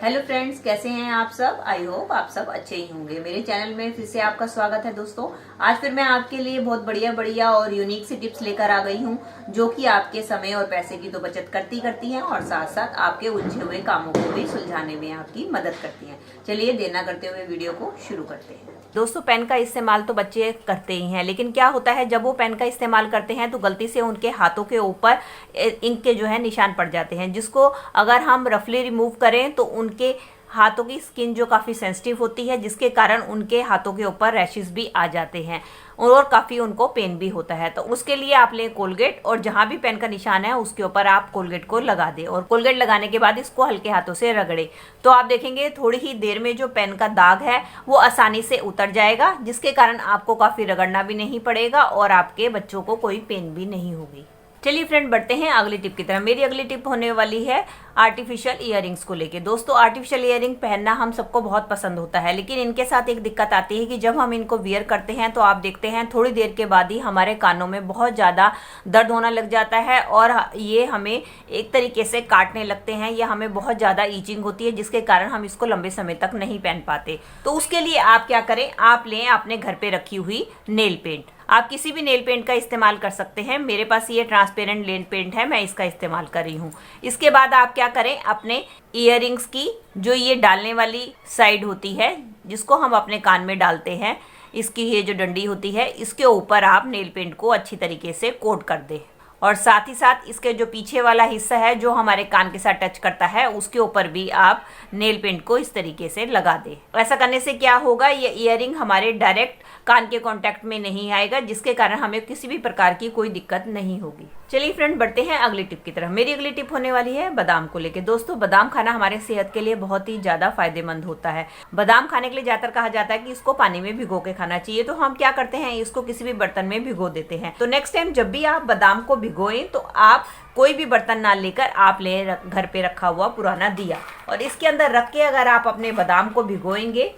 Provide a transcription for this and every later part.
Hello friends, कैसे हैं आप सब। आई होप आप सब अच्छे ही होंगे। मेरे चैनल में फिर से आपका स्वागत है दोस्तों। आज फिर मैं आपके लिए बहुत बढ़िया बढ़िया और यूनिक सी टिप्स लेकर आ गई हूं, जो कि आपके समय और पैसे की तो बचत करती हैं और साथ साथ आपके उलझे हुए कामों को भी सुलझाने में आपकी मदद करती हैं। चलिए देर न करते हुए वीडियो को शुरू करते हैं। दोस्तों, पेन का इस्तेमाल तो बच्चे करते ही हैं, लेकिन क्या होता है जब वो पेन का इस्तेमाल करते हैं तो गलती से उनके हाथों के ऊपर इंक के जो है निशान पड़ जाते हैं, जिसको अगर हम रफली रिमूव करें तो उनके हाथों की स्किन जो काफ़ी सेंसिटिव होती है, जिसके कारण उनके हाथों के ऊपर रैशेस भी आ जाते हैं और काफ़ी उनको पेन भी होता है। तो उसके लिए आप लें कोलगेट और जहाँ भी पेन का निशान है उसके ऊपर आप कोलगेट को लगा दें और कोलगेट लगाने के बाद इसको हल्के हाथों से रगड़ें। तो आप देखेंगे थोड़ी ही देर में जो पेन का दाग है वो आसानी से उतर जाएगा, जिसके कारण आपको काफ़ी रगड़ना भी नहीं पड़ेगा और आपके बच्चों को कोई पेन भी नहीं होगी। चलिए फ्रेंड, बढ़ते हैं अगली टिप की तरफ। मेरी अगली टिप होने वाली है आर्टिफिशियल इयररिंग्स को लेके। दोस्तों, आर्टिफिशियल इयररिंग पहनना हम सबको बहुत पसंद होता है, लेकिन इनके साथ एक दिक्कत आती है कि जब हम इनको वियर करते हैं तो आप देखते हैं थोड़ी देर के बाद ही हमारे कानों में बहुत ज़्यादा दर्द होना लग जाता है और ये हमें एक तरीके से काटने लगते हैं या हमें बहुत ज़्यादा ईचिंग होती है, जिसके कारण हम इसको लंबे समय तक नहीं पहन पाते। तो उसके लिए आप क्या करें, आप लें अपने घर पे रखी हुई नेल पेंट। आप किसी भी नेल पेंट का इस्तेमाल कर सकते हैं। मेरे पास ये ट्रांसपेरेंट नेल पेंट है, मैं इसका इस्तेमाल कर रही हूँ। इसके बाद आप क्या करें, अपने इयररिंग्स की जो ये डालने वाली साइड होती है, जिसको हम अपने कान में डालते हैं, इसकी ये जो डंडी होती है, इसके ऊपर आप नेल पेंट को अच्छी तरीके से कोट कर दें और साथ ही साथ इसके जो पीछे वाला हिस्सा है जो हमारे कान के साथ टच करता है, उसके ऊपर भी आप नेल पेंट को इस तरीके से लगा दें। ऐसा करने से क्या होगा, ये इयररिंग हमारे डायरेक्ट कान के कांटेक्ट में नहीं आएगा, जिसके कारण हमें किसी भी प्रकार की कोई दिक्कत नहीं होगी। चलिए फ्रेंड, बढ़ते हैं अगली टिप की तरफ। मेरी अगली टिप होने वाली है बादाम को लेकर। दोस्तों, बादाम खाना हमारे सेहत के लिए बहुत ही ज्यादा फायदेमंद होता है। बादाम खाने के लिए ज्यादातर कहा जाता है कि इसको पानी में भिगो के खाना चाहिए, तो हम क्या करते हैं, इसको किसी भी बर्तन में भिगो देते हैं। तो नेक्स्ट टाइम जब भी आप बादाम को भिगोएं तो आप कोई भी बर्तन ना लेकर आप ले घर पे रखा हुआ पुराना दिया और इसके अंदर रख के अगर आप अपने बादाम को भिगोएंगे,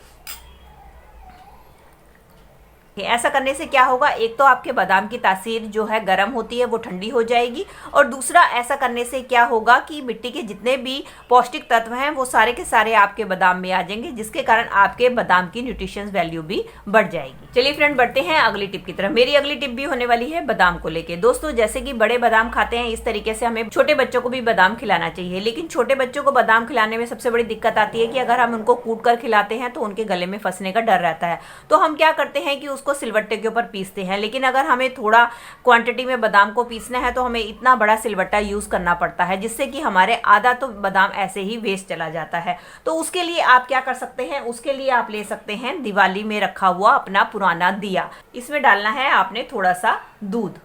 ऐसा करने से क्या होगा, एक तो आपके बादाम की तासीर जो है गर्म होती है वो ठंडी हो जाएगी और दूसरा ऐसा करने से क्या होगा कि मिट्टी के जितने भी पौष्टिक तत्व हैं वो सारे के सारे आपके बादाम में आ जाएंगे, जिसके कारण आपके बादाम की न्यूट्रिशन वैल्यू भी बढ़ जाएगी। चलिए फ्रेंड, बढ़ते हैं अगली टिप की तरफ। मेरी अगली टिप भी होने वाली है बादाम को लेके। दोस्तों, जैसे कि बड़े बादाम खाते हैं, इस तरीके से हमें छोटे बच्चों को भी बादाम खिलाना चाहिए, लेकिन छोटे बच्चों को बादाम खिलाने में सबसे बड़ी दिक्कत आती है कि अगर हम उनको कूट कर खिलाते हैं तो उनके गले में फंसने का डर रहता है। तो हम क्या करते हैं कि उसको सिलबट्टे के ऊपर पीसते हैं, लेकिन अगर हमें थोड़ा क्वांटिटी में बादाम को पीसना है तो हमें इतना बड़ा सिलबट्टा यूज करना पड़ता है, जिससे कि हमारे आधा तो बादाम ऐसे ही वेस्ट चला जाता है। तो उसके लिए आप क्या कर सकते हैं, उसके लिए आप ले सकते हैं दिवाली में रखा हुआ अपना पुराना दिया। इसमें डालना है आपने थोड़ा सा दूध।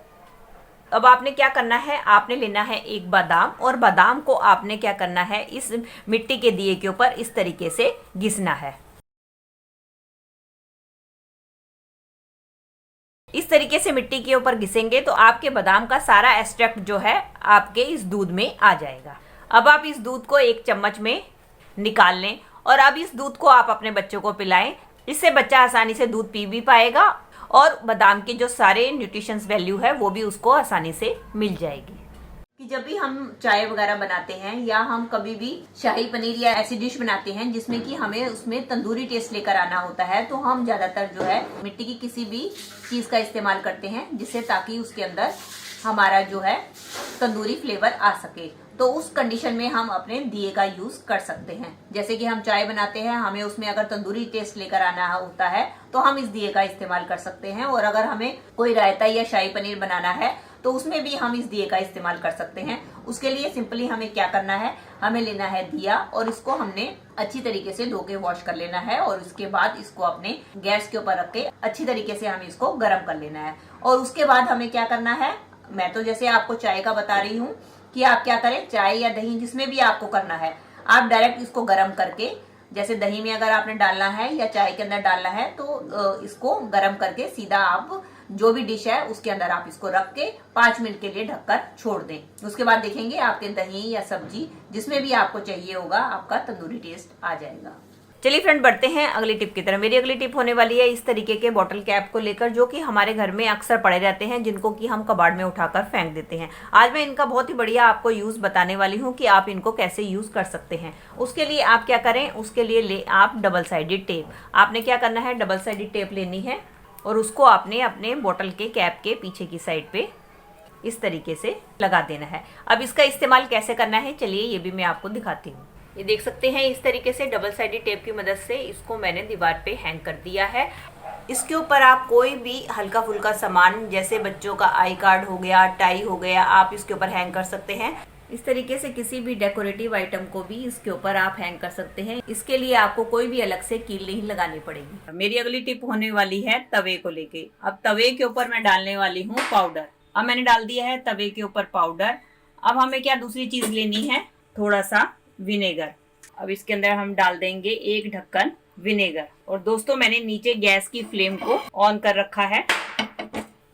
अब आपने क्या करना है, आपने लेना है एक बादाम और बादाम को आपने क्या करना है, इस मिट्टी के दिए के ऊपर इस तरीके से घिसना है। इस तरीके से मिट्टी के ऊपर घिसेंगे तो आपके बादाम का सारा एक्सट्रैक्ट जो है आपके इस दूध में आ जाएगा। अब आप इस दूध को एक चम्मच में निकाल लें और अब इस दूध को आप अपने बच्चों को पिलाएं। इससे बच्चा आसानी से दूध पी भी पाएगा और बादाम के जो सारे न्यूट्रिशंस वैल्यू है वो भी उसको आसानी से मिल जाएगी। कि जब भी हम चाय वगैरह बनाते हैं या हम कभी भी शाही पनीर या ऐसी डिश बनाते हैं जिसमें कि हमें उसमें तंदूरी टेस्ट लेकर आना होता है, तो हम ज्यादातर जो है मिट्टी की किसी भी चीज का इस्तेमाल करते हैं, जिससे ताकि उसके अंदर हमारा जो है तंदूरी फ्लेवर आ सके। तो उस कंडीशन में हम अपने दिए का यूज कर सकते हैं। जैसे कि हम चाय बनाते हैं, हमें उसमें अगर तंदूरी टेस्ट लेकर आना होता है तो हम इस दिए का इस्तेमाल कर सकते हैं, और अगर हमें कोई रायता या शाही पनीर बनाना है तो उसमें भी हम इस दिए का इस्तेमाल कर सकते हैं। उसके लिए सिंपली हमें क्या करना है, हमें लेना है दिया और इसको हमने अच्छी तरीके से धो के वॉश कर लेना है और उसके बाद इसको अपने गैस के ऊपर रख के अच्छी तरीके से हमें इसको गर्म कर लेना है। और उसके बाद हमें क्या करना है, मैं तो जैसे आपको चाय का बता रही हूँ कि आप क्या करें, चाय या दही जिसमें भी आपको करना है, आप डायरेक्ट इसको गर्म करके, जैसे दही में अगर आपने डालना है या चाय के अंदर डालना है तो इसको गर्म करके सीधा आप जो भी डिश है उसके अंदर आप इसको रख के 5 मिनट के लिए ढककर छोड़ दें। उसके बाद देखेंगे आपके दही या सब्जी जिसमें भी आपको चाहिए होगा, आपका तंदूरी टेस्ट आ जाएगा। चलिए फ्रेंड, बढ़ते हैं अगली टिप की तरफ। मेरी अगली टिप होने वाली है इस तरीके के बॉटल कैप को लेकर, जो कि हमारे घर में अक्सर पड़े रहते हैं, जिनको कि हम कबाड़ में उठाकर फेंक देते हैं। आज मैं इनका बहुत ही बढ़िया आपको यूज बताने वाली हूँ कि आप इनको कैसे यूज कर सकते हैं। उसके लिए आप क्या करें, उसके लिए आप डबल साइडेड टेप, आपने क्या करना है, डबल साइडेड टेप लेनी है और उसको आपने अपने बॉटल के कैप के पीछे की साइड पे इस तरीके से लगा देना है। अब इसका इस्तेमाल कैसे करना है, चलिए ये भी मैं आपको दिखाती हूँ। ये देख सकते हैं, इस तरीके से डबल साइडेड टेप की मदद से इसको मैंने दीवार पे हैंग कर दिया है। इसके ऊपर आप कोई भी हल्का फुल्का सामान, जैसे बच्चों का आई कार्ड हो गया, टाई हो गया, आप इसके ऊपर हैंग कर सकते हैं। इस तरीके से किसी भी डेकोरेटिव आइटम को भी इसके ऊपर आप हैंग कर सकते हैं। इसके लिए आपको कोई भी अलग से कील नहीं लगानी पड़ेगी। मेरी अगली टिप होने वाली है तवे को लेके। अब तवे के ऊपर मैं डालने वाली हूँ पाउडर। अब मैंने डाल दिया है तवे के ऊपर पाउडर। अब हमें क्या दूसरी चीज लेनी है, थोड़ा सा विनेगर। अब इसके अंदर हम डाल देंगे एक ढक्कन विनेगर। और दोस्तों, मैंने नीचे गैस की फ्लेम को ऑन कर रखा है।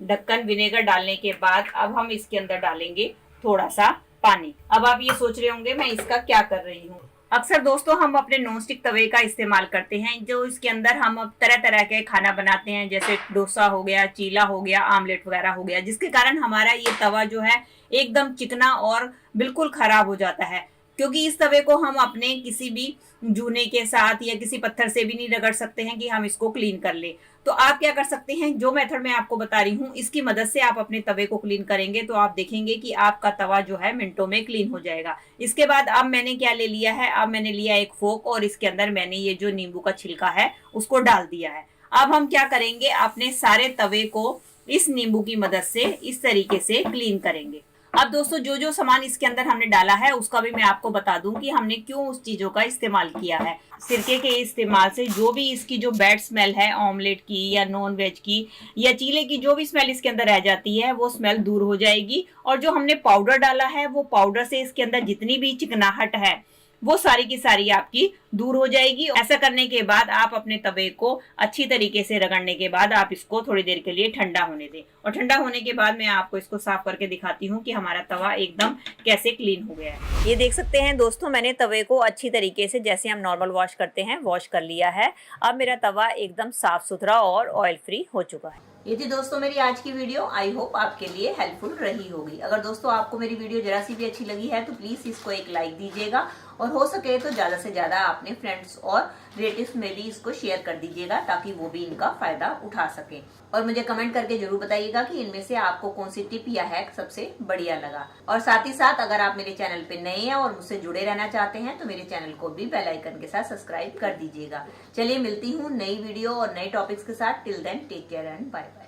ढक्कन विनेगर डालने के बाद अब हम इसके अंदर डालेंगे थोड़ा सा पानी। अब आप ये सोच रहे होंगे मैं इसका क्या कर रही हूँ। अक्सर दोस्तों हम अपने नॉनस्टिक तवे का इस्तेमाल करते हैं, जो इसके अंदर हम अब तरह तरह के खाना बनाते हैं, जैसे डोसा हो गया, चीला हो गया, आमलेट वगैरह हो गया, जिसके कारण हमारा ये तवा जो है एकदम चिकना और बिल्कुल खराब हो जाता है। क्योंकि इस तवे को हम अपने किसी भी जूने के साथ या किसी पत्थर से भी नहीं रगड़ सकते हैं कि हम इसको क्लीन कर ले। तो आप क्या कर सकते हैं, जो मेथड मैं आपको बता रही हूँ, इसकी मदद से आप अपने तवे को क्लीन करेंगे तो आप देखेंगे कि आपका तवा जो है मिनटों में क्लीन हो जाएगा। इसके बाद अब मैंने क्या ले लिया है, अब मैंने लिया एक फोक और इसके अंदर मैंने ये जो नींबू का छिलका है उसको डाल दिया है। अब हम क्या करेंगे, अपने सारे तवे को इस नींबू की मदद से इस तरीके से क्लीन करेंगे। अब दोस्तों, जो जो सामान इसके अंदर हमने डाला है उसका भी मैं आपको बता दूं कि हमने क्यों उस चीजों का इस्तेमाल किया है। सिरके के इस्तेमाल से जो भी इसकी जो बैड स्मेल है ऑमलेट की या नॉन वेज की या चीले की, जो भी स्मेल इसके अंदर रह जाती है वो स्मेल दूर हो जाएगी। और जो हमने पाउडर डाला है वो पाउडर से इसके अंदर जितनी भी चिकनाहट है वो सारी की सारी आपकी दूर हो जाएगी। ऐसा करने के बाद आप अपने तवे को अच्छी तरीके से रगड़ने के बाद आप इसको थोड़ी देर के लिए ठंडा होने दें। और ठंडा होने के बाद मैं आपको इसको साफ करके दिखाती हूँ कि हमारा तवा एकदम कैसे क्लीन हो गया है। ये देख सकते हैं दोस्तों, मैंने तवे को अच्छी तरीके से, जैसे हम नॉर्मल वॉश करते हैं, वॉश कर लिया है। अब मेरा तवा एकदम साफ सुथरा और ऑयल फ्री हो चुका है। ये थी दोस्तों मेरी आज की वीडियो। आई होप आपके लिए हेल्पफुल रही होगी। अगर दोस्तों आपको मेरी वीडियो जरा सी भी अच्छी लगी है तो प्लीज इसको एक लाइक दीजिएगा और हो सके तो ज्यादा से ज्यादा अपने फ्रेंड्स और रिलेटिव्स में भी इसको शेयर कर दीजिएगा, ताकि वो भी इनका फायदा उठा सके। और मुझे कमेंट करके जरूर बताइएगा कि इनमें से आपको कौन सी टिप या हैक सबसे बढ़िया लगा। और साथ ही साथ अगर आप मेरे चैनल पे नए हैं और मुझसे जुड़े रहना चाहते हैं तो मेरे चैनल को भी बेल आइकन के साथ सब्सक्राइब कर दीजिएगा। चलिए मिलती हूँ नई वीडियो और नए टॉपिक्स के साथ। Till then take care and bye bye.